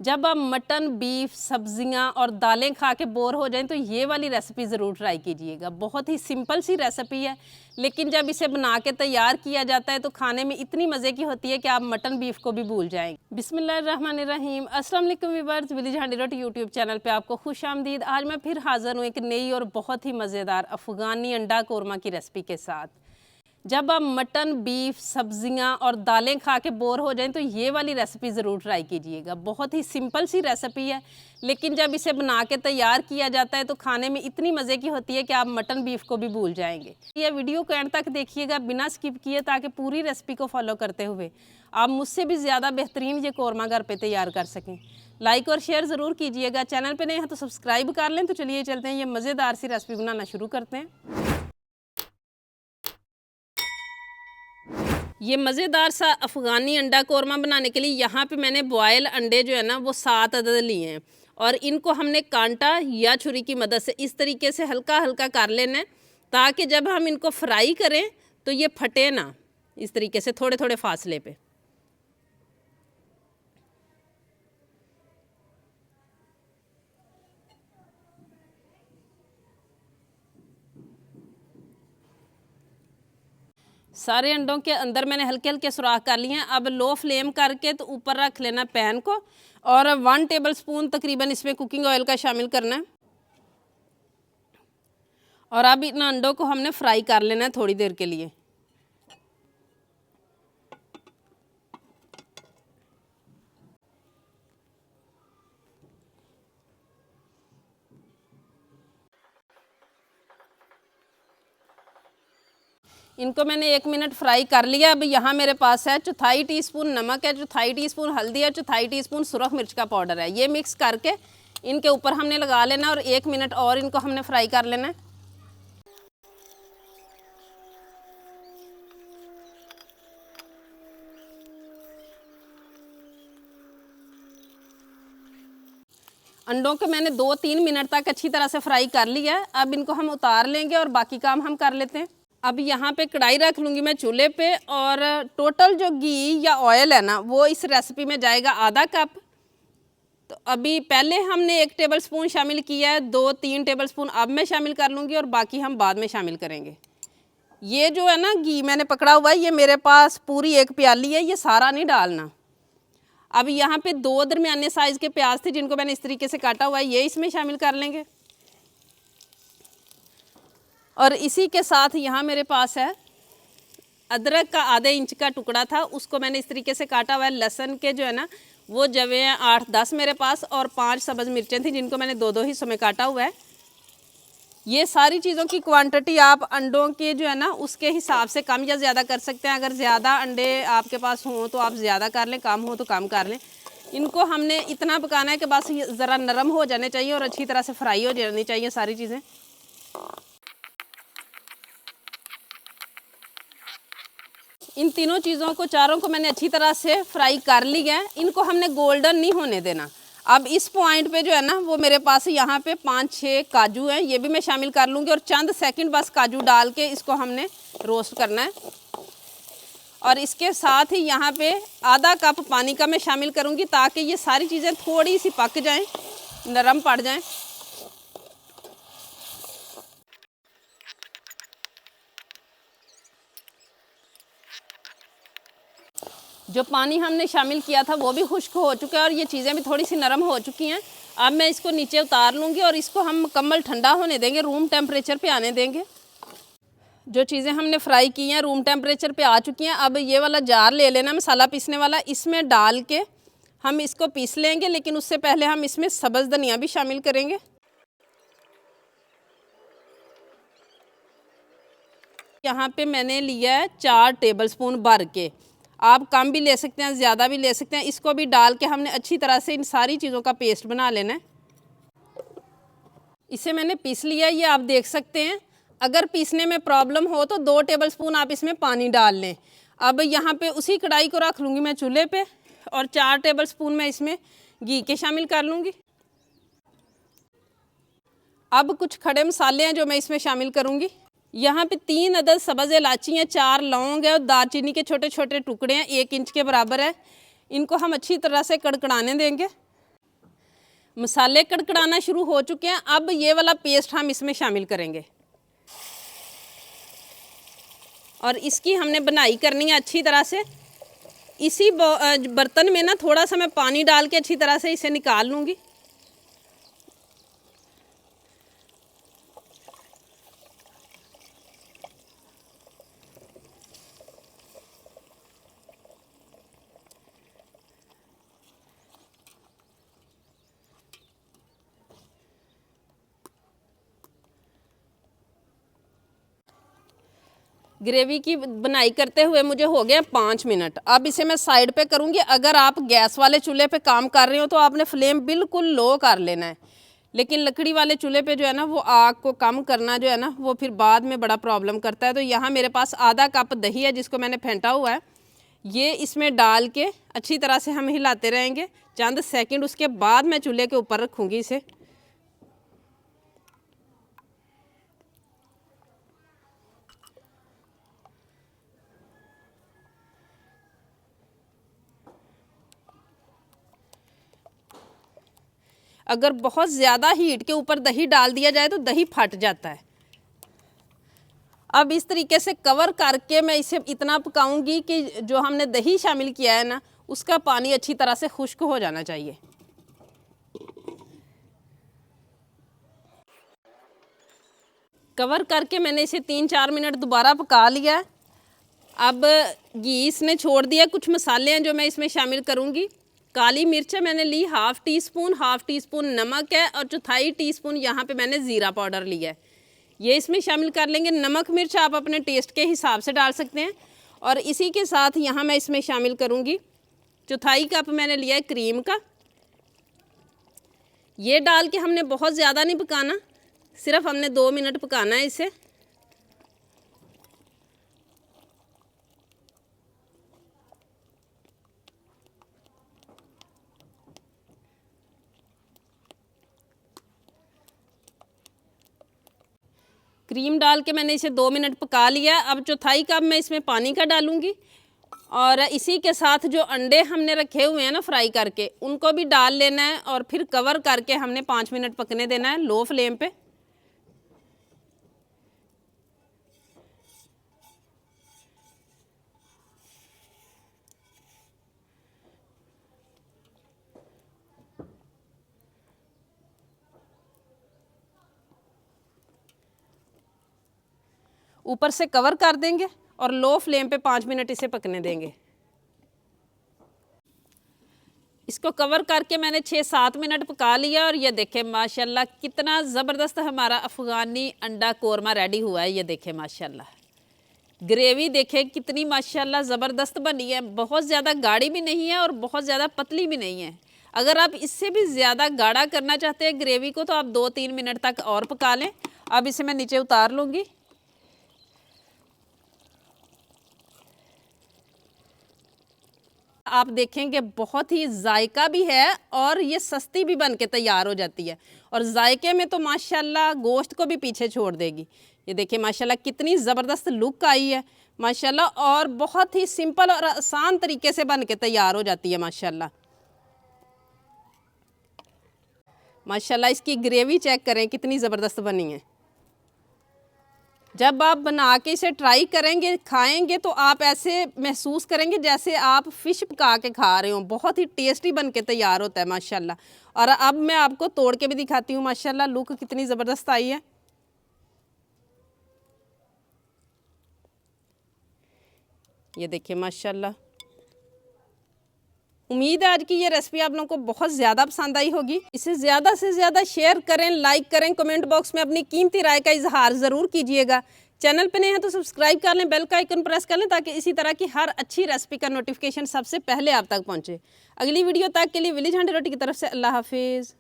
जब आप mutton, beef, सब्जियां और दालें खा के बोर हो जाएं तो ये वाली रेसिपी ज़रूर ट्राई कीजिएगा। बहुत ही सिंपल सी रेसिपी है, लेकिन जब इसे बना के तैयार किया जाता है तो खाने में इतनी मज़े की होती है कि आप मटन, बीफ को भी भूल जाएंगे। बिस्मिल्लाहिर्रहमानिर्रहीम। अस्सलाम वालेकुम व्यूअर्स, विलेज हांडी रोटी यूट्यूब चैनल पे आपको खुश आमदीद। आज मैं फिर हाज़िर हूँ एक नई और बहुत ही मज़ेदार अफ़गानी अंडा कोरमा की रेसिपी के साथ। जब आप मटन, बीफ, सब्जियां और दालें खा के बोर हो जाएं तो ये वाली रेसिपी ज़रूर ट्राई कीजिएगा। बहुत ही सिंपल सी रेसिपी है, लेकिन जब इसे बना के तैयार किया जाता है तो खाने में इतनी मज़े की होती है कि आप मटन, बीफ को भी भूल जाएंगे। ये वीडियो को एंड तक देखिएगा बिना स्किप किए, ताकि पूरी रेसिपी को फॉलो करते हुए आप मुझसे भी ज़्यादा बेहतरीन ये कोरमा घर पर तैयार कर सकें। लाइक और शेयर ज़रूर कीजिएगा। चैनल पर नए हैं तो सब्सक्राइब कर लें। तो चलिए चलते हैं, ये मज़ेदार सी रेसिपी बनाना शुरू करते हैं। ये मज़ेदार सा अफ़गानी अंडा कोरमा बनाने के लिए यहाँ पे मैंने बॉयल अंडे जो है ना वो 7 अदद लिए हैं, और इनको हमने कांटा या छुरी की मदद से इस तरीके से हल्का हल्का कर लेना है, ताकि जब हम इनको फ्राई करें तो ये फटे ना। इस तरीके से थोड़े थोड़े फासले पे। सारे अंडों के अंदर मैंने हल्के हल्के सुराख कर लिए हैं। अब लो फ्लेम करके तो ऊपर रख लेना पैन को, और 1 टेबलस्पून तकरीबन इसमें कुकिंग ऑयल का शामिल करना है। और अब इन अंडों को हमने फ्राई कर लेना है थोड़ी देर के लिए। इनको मैंने 1 मिनट फ्राई कर लिया। अब यहाँ मेरे पास है 1/4 टीस्पून नमक है, 1/4 टीस्पून हल्दी है, 1/4 टीस्पून सुरख मिर्च का पाउडर है। ये मिक्स करके इनके ऊपर हमने लगा लेना, और 1 मिनट और इनको हमने फ्राई कर लेना है। अंडों को मैंने 2-3 मिनट तक अच्छी तरह से फ्राई कर लिया है। अब इनको हम उतार लेंगे और बाकी काम हम कर लेते हैं। अब यहाँ पे कढ़ाई रख लूँगी मैं चूल्हे पे, और टोटल जो घी या ऑयल है ना वो इस रेसिपी में जाएगा आधा कप। तो अभी पहले हमने 1 टेबलस्पून शामिल किया है, 2-3 टेबलस्पून अब मैं शामिल कर लूँगी, और बाकी हम बाद में शामिल करेंगे। ये जो है ना घी मैंने पकड़ा हुआ है, ये मेरे पास पूरी 1 प्याली है, ये सारा नहीं डालना। अब यहाँ पे 2 दरमियाने साइज़ के प्याज थे जिनको मैंने इस तरीके से काटा हुआ है, ये इसमें शामिल कर लेंगे। और इसी के साथ यहाँ मेरे पास है अदरक का आधे इंच का टुकड़ा था, उसको मैंने इस तरीके से काटा हुआ है। लहसुन के जो है ना वो जवे हैं 8-10 मेरे पास, और 5 सब्ज़ मिर्चें थी जिनको मैंने 2-2 हिस्सों में काटा हुआ है। ये सारी चीज़ों की क्वांटिटी आप अंडों के जो है ना उसके हिसाब से कम या ज़्यादा कर सकते हैं। अगर ज़्यादा अंडे आपके पास हों तो आप ज़्यादा कर लें, कम हो तो कम कर लें। इनको हमने इतना पकाना है कि बस ज़रा नरम हो जाने चाहिए और अच्छी तरह से फ्राई हो जानी चाहिए सारी चीज़ें। इन तीनों चीज़ों को, चारों को मैंने अच्छी तरह से फ्राई कर लिया है। इनको हमने गोल्डन नहीं होने देना। अब इस पॉइंट पे जो है ना वो मेरे पास यहाँ पे 5-6 काजू हैं, ये भी मैं शामिल कर लूँगी, और चंद सेकंड बस काजू डाल के इसको हमने रोस्ट करना है। और इसके साथ ही यहाँ पे आधा कप पानी का मैं शामिल करूँगी, ताकि ये सारी चीज़ें थोड़ी सी पक जाएँ, नरम पड़ जाएँ। जो पानी हमने शामिल किया था वो भी खुश्क हो चुका है, और ये चीज़ें भी थोड़ी सी नरम हो चुकी हैं। अब मैं इसको नीचे उतार लूँगी और इसको हम मुकम्मल ठंडा होने देंगे, रूम टेम्परेचर पे आने देंगे। जो चीज़ें हमने फ्राई की हैं रूम टेम्परेचर पे आ चुकी हैं। अब ये वाला जार ले लेना मसाला पीसने वाला, इसमें डाल के हम इसको पीस लेंगे, लेकिन उससे पहले हम इसमें सब्ज़ धनिया भी शामिल करेंगे। यहाँ पे मैंने लिया है 4 टेबलस्पून भर के, आप कम भी ले सकते हैं, ज़्यादा भी ले सकते हैं। इसको भी डाल के हमने अच्छी तरह से इन सारी चीज़ों का पेस्ट बना लेना है। इसे मैंने पीस लिया, ये आप देख सकते हैं। अगर पीसने में प्रॉब्लम हो तो 2 टेबलस्पून आप इसमें पानी डाल लें। अब यहाँ पे उसी कढ़ाई को रख लूँगी मैं चूल्हे पे, और 4 टेबलस्पून मैं इसमें घी के शामिल कर लूँगी। अब कुछ खड़े मसाले हैं जो मैं इसमें शामिल करूँगी। यहाँ पे 3 अदद सब्ज़ इलायची हैं, 4 लौंग है, और दालचीनी के छोटे छोटे टुकड़े हैं 1 इंच के बराबर है। इनको हम अच्छी तरह से कड़कड़ाने देंगे। मसाले कड़कड़ाना शुरू हो चुके हैं। अब ये वाला पेस्ट हम इसमें शामिल करेंगे और इसकी हमने बनाई करनी है अच्छी तरह से। इसी बर्तन में ना थोड़ा सा मैं पानी डाल के अच्छी तरह से इसे निकाल लूँगी। ग्रेवी की बनाई करते हुए मुझे हो गया 5 मिनट। अब इसे मैं साइड पे करूँगी। अगर आप गैस वाले चूल्हे पे काम कर रहे हो तो आपने फ्लेम बिल्कुल लो कर लेना है, लेकिन लकड़ी वाले चूल्हे पे जो है ना वो आग को कम करना जो है ना वो फिर बाद में बड़ा प्रॉब्लम करता है। तो यहाँ मेरे पास आधा कप दही है जिसको मैंने फेंटा हुआ है, ये इसमें डाल के अच्छी तरह से हम हिलाते रहेंगे चंद सेकंड। उसके बाद मैं चूल्हे के ऊपर रखूँगी इसे। अगर बहुत ज़्यादा हीट के ऊपर दही डाल दिया जाए तो दही फट जाता है। अब इस तरीके से कवर करके मैं इसे इतना पकाऊंगी कि जो हमने दही शामिल किया है ना उसका पानी अच्छी तरह से खुश्क हो जाना चाहिए। कवर करके मैंने इसे 3-4 मिनट दोबारा पका लिया है। अब घी इसने छोड़ दिया। कुछ मसाले हैं जो मैं इसमें शामिल करूंगी। काली मिर्च मैंने ली हाफ़ टी स्पून नमक है और 1/4 टीस्पून यहाँ पे मैंने ज़ीरा पाउडर लिया है, ये इसमें शामिल कर लेंगे। नमक मिर्च आप अपने टेस्ट के हिसाब से डाल सकते हैं। और इसी के साथ यहाँ मैं इसमें शामिल करूँगी 1/4 कप मैंने लिया है क्रीम का। ये डाल के हमने बहुत ज़्यादा नहीं पकाना, सिर्फ हमने 2 मिनट पकाना है इसे। क्रीम डाल के मैंने इसे 2 मिनट पका लिया। अब 1/4 कप मैं इसमें पानी का डालूंगी और इसी के साथ जो अंडे हमने रखे हुए हैं ना फ्राई करके उनको भी डाल लेना है और फिर कवर करके हमने 5 मिनट पकने देना है लो फ्लेम पे। ऊपर से कवर कर देंगे और लो फ्लेम पे 5 मिनट इसे पकने देंगे। इसको कवर करके मैंने 6-7 मिनट पका लिया और ये देखें माशाल्लाह कितना ज़बरदस्त हमारा अफ़गानी अंडा कोरमा रेडी हुआ है। ये देखें माशाल्लाह ग्रेवी देखें कितनी माशाल्लाह ज़बरदस्त बनी है। बहुत ज़्यादा गाढ़ी भी नहीं है और बहुत ज़्यादा पतली भी नहीं है। अगर आप इससे भी ज़्यादा गाढ़ा करना चाहते हैं ग्रेवी को तो आप 2-3 मिनट तक और पका लें। अब इसे मैं नीचे उतार लूँगी। आप देखेंगे बहुत ही जायका भी है और ये सस्ती भी बन के तैयार हो जाती है और जायके में तो माशाल्लाह गोश्त को भी पीछे छोड़ देगी। ये देखिए माशाल्लाह कितनी ज़बरदस्त लुक आई है माशाल्लाह, और बहुत ही सिंपल और आसान तरीके से बन के तैयार हो जाती है माशाल्लाह। माशाल्लाह इसकी ग्रेवी चेक करें कितनी ज़बरदस्त बनी है। जब आप बना के इसे ट्राई करेंगे खाएंगे तो आप ऐसे महसूस करेंगे जैसे आप फ़िश पका के खा रहे हो। बहुत ही टेस्टी बन के तैयार होता है माशाल्लाह। और अब मैं आपको तोड़ के भी दिखाती हूँ माशाल्लाह लुक कितनी ज़बरदस्त आई है। ये देखिए माशाल्लाह। उम्मीद है आज की ये रेसिपी आप लोगों को बहुत ज़्यादा पसंद आई होगी। इसे ज़्यादा से ज़्यादा शेयर करें, लाइक करें, कमेंट बॉक्स में अपनी कीमती राय का इजहार ज़रूर कीजिएगा। चैनल पे नए हैं तो सब्सक्राइब कर लें, बेल का आइकन प्रेस कर लें ताकि इसी तरह की हर अच्छी रेसिपी का नोटिफिकेशन सबसे पहले आप तक पहुँचे। अगली वीडियो तक के लिए विलेज हंडी रोटी की तरफ से अल्लाह हाफिज़।